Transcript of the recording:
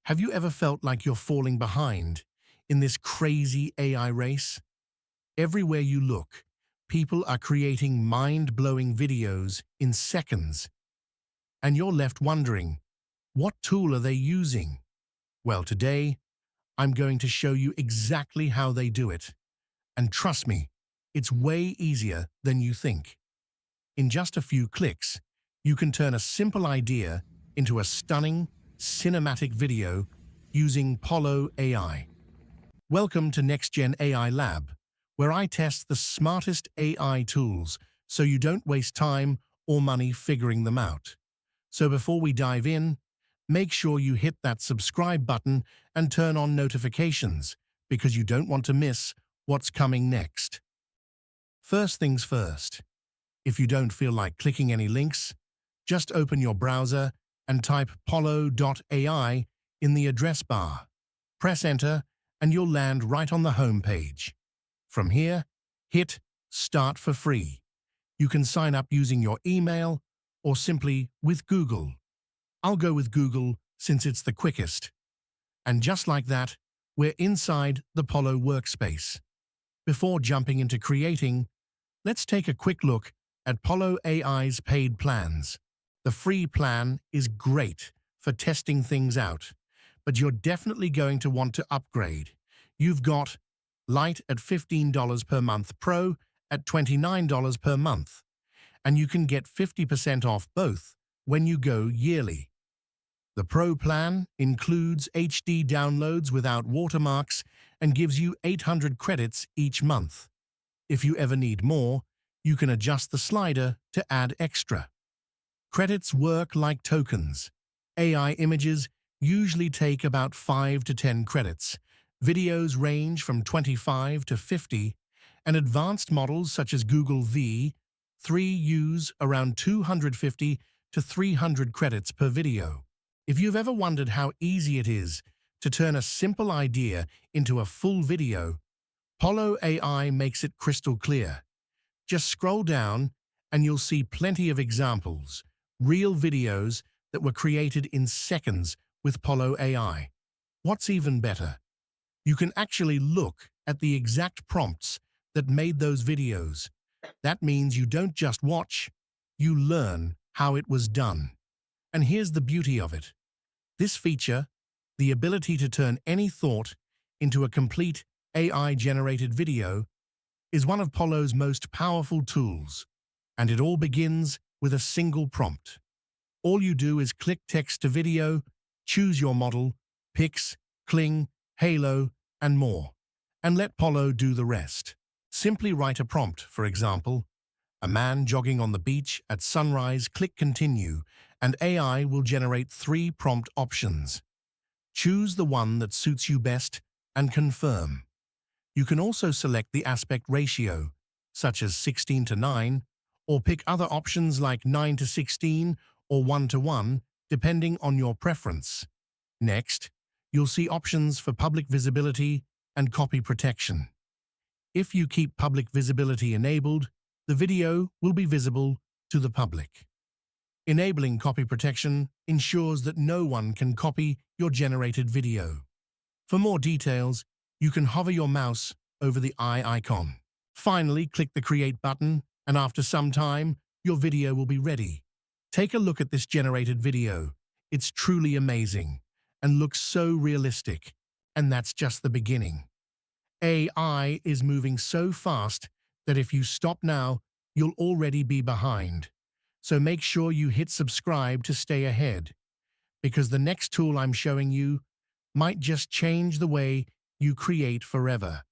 Have you ever felt like you're falling behind in this crazy AI race? Everywhere you look, people are creating mind-blowing videos in seconds, and you're left wondering, what tool are they using? Well, today, I'm going to show you exactly how they do it. And trust me, it's way easier than you think. In just a few clicks, you can turn a simple idea into a stunning, cinematic video using Pollo AI. Welcome to Next Gen AI Lab, where I test the smartest AI tools so you don't waste time or money figuring them out. So before we dive in, make sure you hit that subscribe button and turn on notifications because you don't want to miss what's coming next. First things first, if you don't feel like clicking any links, just open your browser and type pollo.ai in the address bar. Press enter and you'll land right on the home page. From here, hit Start for free. You can sign up using your email or simply with Google. I'll go with Google since it's the quickest. And just like that, we're inside the Pollo workspace. Before jumping into creating, let's take a quick look at Pollo AI's paid plans. The free plan is great for testing things out, but you're definitely going to want to upgrade. You've got Lite at $15 per month, Pro at $29 per month, and you can get 50% off both when you go yearly. The Pro plan includes HD downloads without watermarks and gives you 800 credits each month. If you ever need more, you can adjust the slider to add extra. Credits work like tokens. AI images usually take about 5 to 10 credits. Videos range from 25 to 50, and advanced models such as Google V3 use around 250 to 300 credits per video. If you've ever wondered how easy it is to turn a simple idea into a full video, Pollo AI makes it crystal clear. Just scroll down and you'll see plenty of examples, real videos that were created in seconds with Pollo AI. What's even better? You can actually look at the exact prompts that made those videos. That means you don't just watch, you learn how it was done. And here's the beauty of it. This feature, the ability to turn any thought into a complete AI-generated video, is one of Pollo's most powerful tools, and it all begins with a single prompt. All you do is click text to video, choose your model, Pix, Kling, Halo, and more, and let Pollo do the rest. Simply write a prompt, for example, a man jogging on the beach at sunrise, click continue, and AI will generate 3 prompt options. Choose the one that suits you best and confirm. You can also select the aspect ratio, such as 16:9, or pick other options like 9:16 or 1:1, depending on your preference. Next, you'll see options for public visibility and copy protection. If you keep public visibility enabled, the video will be visible to the public. Enabling copy protection ensures that no one can copy your generated video. For more details, you can hover your mouse over the eye icon. Finally, click the Create button, and after some time, your video will be ready. Take a look at this generated video. It's truly amazing and looks so realistic. And that's just the beginning. AI is moving so fast that if you stop now, you'll already be behind. So make sure you hit subscribe to stay ahead, because the next tool I'm showing you might just change the way you create forever.